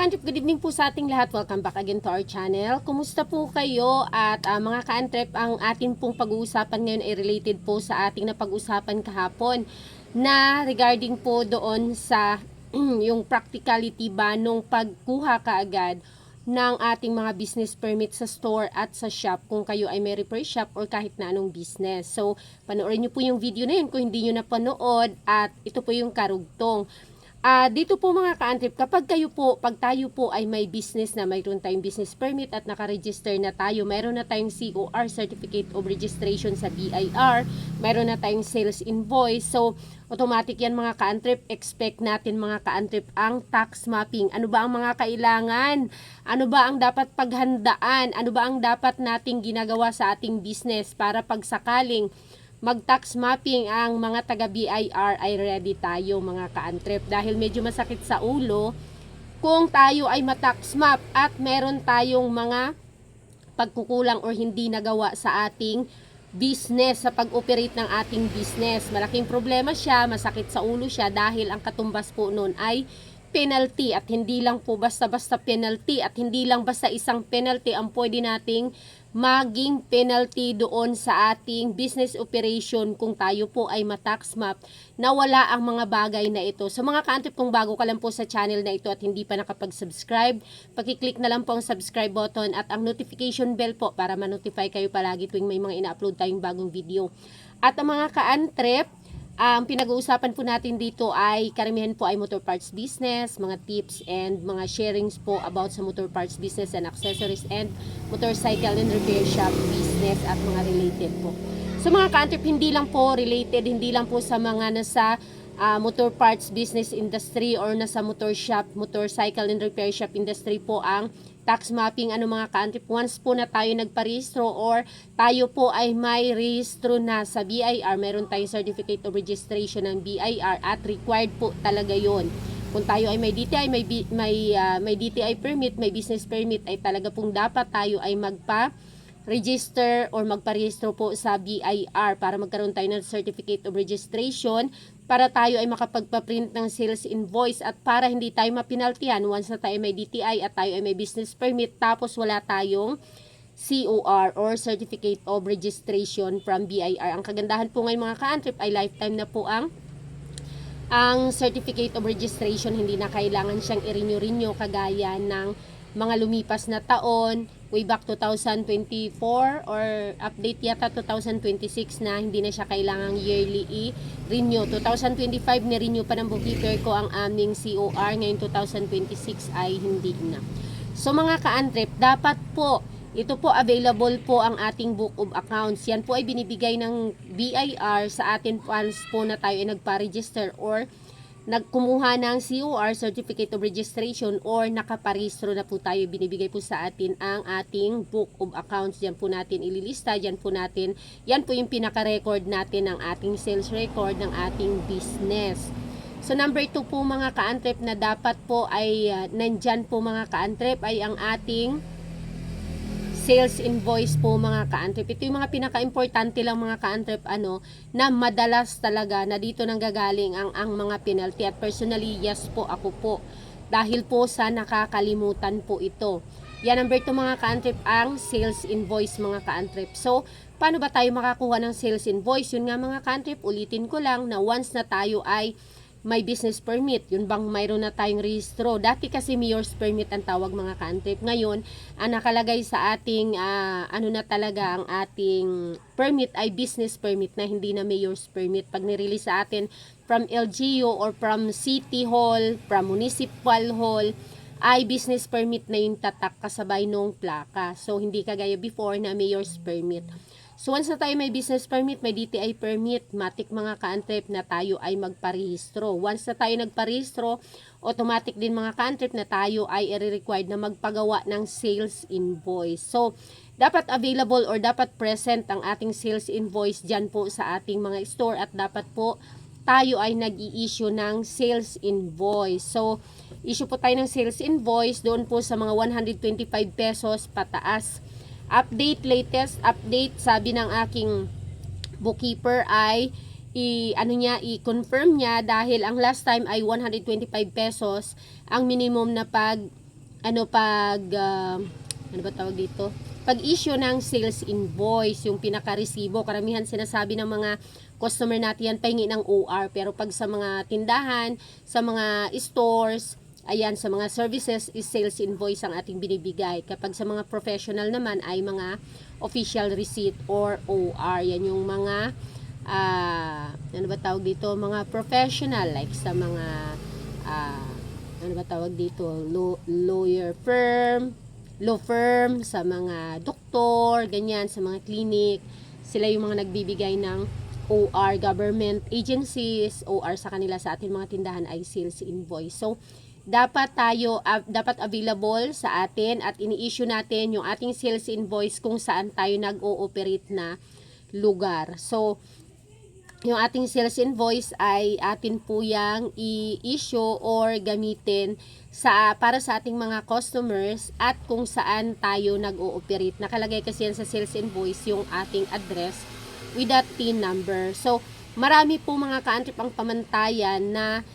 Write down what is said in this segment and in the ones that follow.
ka-antrep, good evening po sa ating lahat. Welcome back again to our channel. Kumusta po kayo? At mga ka-antrep, ang atin pong pag-uusapan ngayon ay related po sa ating napag-usapan kahapon na regarding po doon sa yung practicality ba nung pagkuha kaagad ng ating mga business permit sa store at sa shop kung kayo ay may repair shop or kahit na anong business. So, panoorin nyo po yung video na yun kung hindi nyo napanood at ito po yung karugtong. Dito po mga ka-antrep, pag tayo po ay may business na mayroon tayong business permit at nakaregister na tayo, mayroon na tayong COR, Certificate of Registration sa BIR, mayroon na tayong sales invoice, so automatic yan mga ka-antrep, expect natin mga ka-antrep ang tax mapping. Ano ba ang mga kailangan? Ano ba ang dapat paghandaan? Ano ba ang dapat nating ginagawa sa ating business para pagsakaling mag-tax mapping ang mga taga BIR ay ready tayo mga ka-antrep, dahil medyo masakit sa ulo kung tayo ay ma-tax map at meron tayong mga pagkukulang or hindi nagawa sa ating business, sa pag-operate ng ating business. Malaking problema siya, masakit sa ulo siya dahil ang katumbas po nun ay penalty, at hindi lang po basta-basta penalty, at hindi lang basta isang penalty ang pwede nating maging penalty doon sa ating business operation kung tayo po ay ma-tax map na wala ang mga bagay na ito. So mga ka-antrep, kung bago ka lang po sa channel na ito at hindi pa nakapag-subscribe, pakiclick na lang po ang subscribe button at ang notification bell po para ma-notify kayo palagi tuwing may mga ina-upload tayong bagong video. At ang mga ka-antrep, ang pinag-uusapan po natin dito ay karamihan po ay motor parts business, mga tips and mga sharings po about sa motor parts business and accessories and motorcycle and repair shop business at mga related po. So mga ka-antrep, hindi lang po related, hindi lang po sa mga nasa motor parts business industry or nasa motor shop, motorcycle and repair shop industry po ang tax mapping. Ano mga ka-antrep, once po na tayo nagparehistro or tayo po ay may rehistro na sa BIR, meron tayong certificate of registration ng BIR at required po talaga yon. Kung tayo ay may DTI, may DTI permit, may business permit, ay talaga pong dapat tayo ay register or magparehistro po sa BIR para magkaroon tayo ng certificate of registration, para tayo ay makapagpa-print ng sales invoice at para hindi tayo mapinaltihan once na tayo may DTI at tayo ay may business permit tapos wala tayong COR or certificate of registration from BIR. Ang kagandahan po ngayon mga ka-antrep ay lifetime na po ang certificate of registration, hindi na kailangan siyang i-renew kagaya ng mga lumipas na taon, way back 2024 or update yata 2026 na hindi na siya kailangang yearly i-renew. 2025 ni-renew pa ng bookkeeper ko ang aming COR, ngayon 2026 ay hindi na. So mga ka-antrep, dapat po ito po available po ang ating book of accounts. Yan po ay binibigay ng BIR sa atin once po na tayo ay nagpa-register or nagkumuha ng COR, Certificate of Registration, or nakaparehistro na po tayo. Binibigay po sa atin ang ating book of accounts. Yan po natin ililista, yan po yung pinaka-record natin ng ating sales record ng ating business. So number 2 po mga ka-antrep na dapat po ay nandyan po mga ka-antrep ay ang ating sales invoice po mga ka-antrep. Ito yung mga pinaka-importante lang mga ka-antrep na madalas talaga na dito nanggagaling ang mga penalty, at personally yes po, ako po, dahil po sa nakakalimutan po ito. Yan number 2 mga ka-antrep, ang sales invoice mga ka-antrep. So paano ba tayo makakuha ng sales invoice? Yun nga mga ka-antrep, ulitin ko lang na once na tayo ay may business permit, yun bang mayroon na tayong rehistro. Dati kasi mayor's permit ang tawag mga ka-antrep. Ngayon, ang nakalagay sa ating na talaga ang ating permit ay business permit na, hindi na mayor's permit. Pag nirelease sa atin from LGU or from City Hall, from Municipal Hall, ay business permit na yung tatak kasabay nung plaka. So hindi kagaya before na mayor's permit. So once na tayo may business permit, may DTI permit, matik mga ka-antrep na tayo ay magparehistro. Once na tayo nagparehistro, automatic din mga ka-antrep na tayo ay i-required na magpagawa ng sales invoice. So dapat available or dapat present ang ating sales invoice dyan po sa ating mga store, at dapat po tayo ay nag-i-issue ng sales invoice. So issue po tayo ng sales invoice doon po sa mga 125 pesos pataas. Update, latest update, sabi ng aking bookkeeper ay i-confirm niya, dahil ang last time ay 125 pesos ang minimum na ano ba tawag dito? Pag-issue ng sales invoice, yung pinaka-resibo, karamihan sinasabi ng mga customer natin yan, pahingi ng OR. Pero pag sa mga tindahan, sa mga stores, ayan, sa mga services, is sales invoice ang ating binibigay. Kapag sa mga professional naman, ay mga official receipt or OR. Yan yung mga, ano ba tawag dito? Mga professional, like sa mga, ano ba tawag dito? Law firm, sa mga doktor, ganyan, sa mga clinic, sila yung mga nagbibigay ng OR, government agencies, OR sa kanila, sa ating mga tindahan ay sales invoice. So, dapat available sa atin at ini-issue natin yung ating sales invoice kung saan tayo nag-ooperate na lugar. So, yung ating sales invoice ay atin po yang i-issue or gamitin para sa ating mga customers at kung saan tayo nag-ooperate. Nakalagay kasi yan sa sales invoice yung ating address with that PIN number. So, marami po mga ka-antrip ang pamantayan na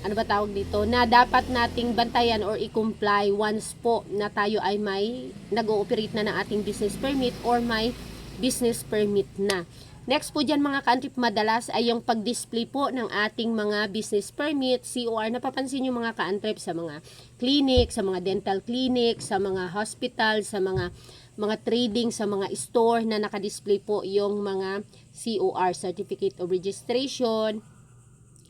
ano ba tawag dito, na dapat nating bantayan or i-comply once po na tayo ay may nag-ooperate na ng ating business permit or may business permit na. Next po dyan mga ka-antrip, madalas ay yung pag-display po ng ating mga business permit, COR. Napapansin nyo mga ka-antrip sa mga clinic, sa mga dental clinic, sa mga hospital, sa mga trading, sa mga store na nakadisplay po yung mga COR, Certificate of Registration,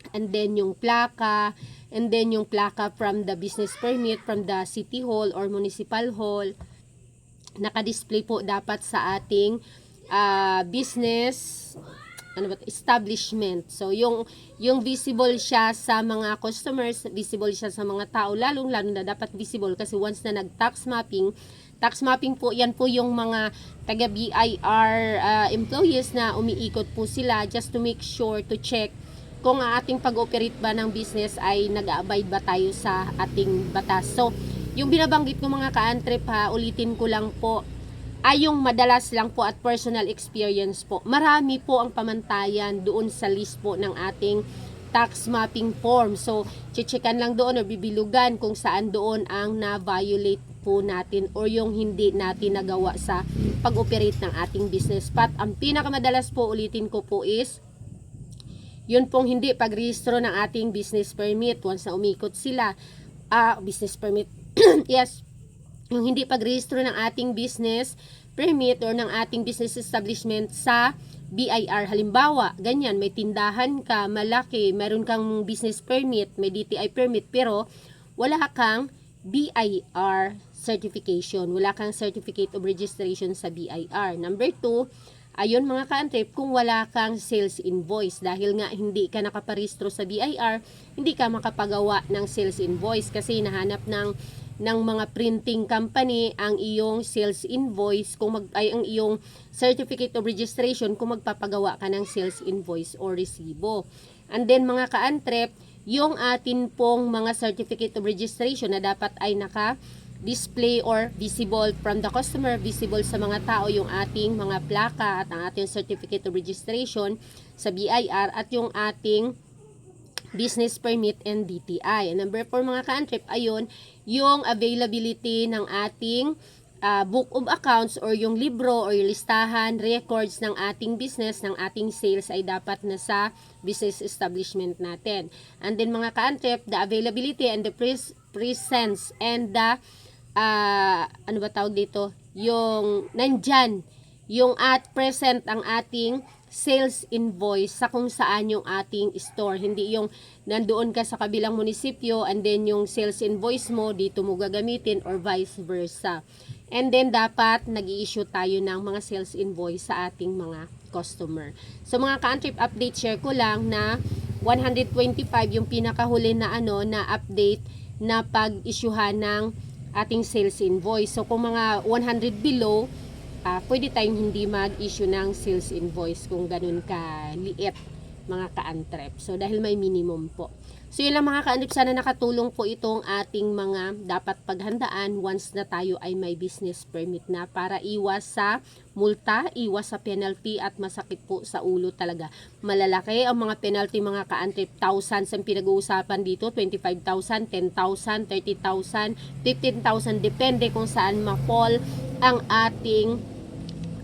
and then yung plaka, and then yung plaka from the business permit from the city hall or municipal hall. Nakadisplay po dapat sa ating business establishment. So yung visible siya sa mga customers, visible siya sa mga tao, lalo na dapat visible kasi once na nag-tax mapping po, yan po yung mga taga BIR employees na umiikot po sila just to make sure, to check kung ang ating pag-operate ba ng business ay nag-abide ba tayo sa ating batas. So, yung binabanggit ko mga ka-antrip ulitin ko lang po, ay yung madalas lang po at personal experience po. Marami po ang pamantayan doon sa list po ng ating tax mapping form. So, checkan lang doon o bibilugan kung saan doon ang na-violate po natin or yung hindi natin nagawa sa pag-operate ng ating business. But ang pinakamadalas po, ulitin ko po, is yun pong hindi pagrehistro ng ating business permit. Once na umikot sila, business permit, yes, yung hindi pagrehistro ng ating business permit or ng ating business establishment sa BIR. Halimbawa, ganyan, may tindahan ka, malaki, meron kang business permit, may DTI permit, pero wala kang BIR certification, wala kang certificate of registration sa BIR. Number 2, ayun mga ka-antrip, kung wala kang sales invoice, dahil nga hindi ka nakaparehistro sa BIR, hindi ka makapagawa ng sales invoice kasi nahanap ng mga printing company ang iyong sales invoice, ang iyong certificate of registration kung magpapagawa ka ng sales invoice or resibo. And then mga ka-antrep, yung atin pong mga certificate of registration na dapat ay naka-display or visible from the customer, visible sa mga tao yung ating mga plaka at ang ating certificate of registration sa BIR at yung ating business permit and DTI. And number 4 mga ka-antrip, ayun, yung availability ng ating book of accounts or yung libro or yung listahan, records ng ating business, ng ating sales ay dapat na sa business establishment natin. And then mga ka-antrip, the availability and the presence and the ano ba tawag dito? Yung nandyan, yung present ang ating sales invoice sa kung saan yung ating store. Hindi yung nandoon ka sa kabilang munisipyo and then yung sales invoice mo dito mo gagamitin or vice versa. And then dapat nag-i-issue tayo ng mga sales invoice sa ating mga customer. So mga ka-antrip, update share ko lang na 125 yung pinakahuli na na update na pag-issuehan ng ating sales invoice. So kung mga 100 below, pwede tayong hindi mag-issue ng sales invoice kung ganun ka liit mga ka-antrep. So, dahil may minimum po. So, yun lang mga ka-antrep. Sana nakatulong po itong ating mga dapat paghandaan once na tayo ay may business permit na para iwas sa multa, iwas sa penalty at masakit po sa ulo talaga. Malalaki ang mga penalty mga ka-antrep. Thousands ang pinag-uusapan dito. 25,000, 10,000, 30,000, 15,000. Depende kung saan ma-fall ang ating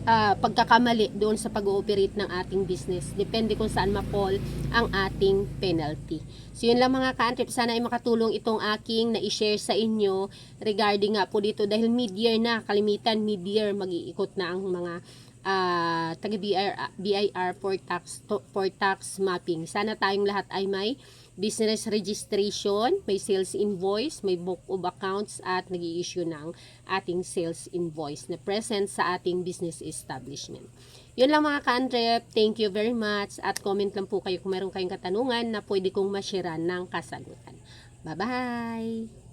pagkakamali doon sa pag-ooperate ng ating business. Depende kung saan ma-fall ang ating penalty. So yun lang mga ka-antrep, sana ay makatulong itong aking na-share sa inyo regarding nga po dito dahil mid-year na, kalimitan mid-year mag-iikot na ang mga taga-BIR for tax mapping. Sana tayong lahat ay may business registration, may sales invoice, may book of accounts at nag-i-issue ng ating sales invoice na present sa ating business establishment. Yun lang mga ka-antrep. Thank you very much at comment lang po kayo kung meron kayong katanungan na pwede kong ma-share ng kasagutan. Bye-bye!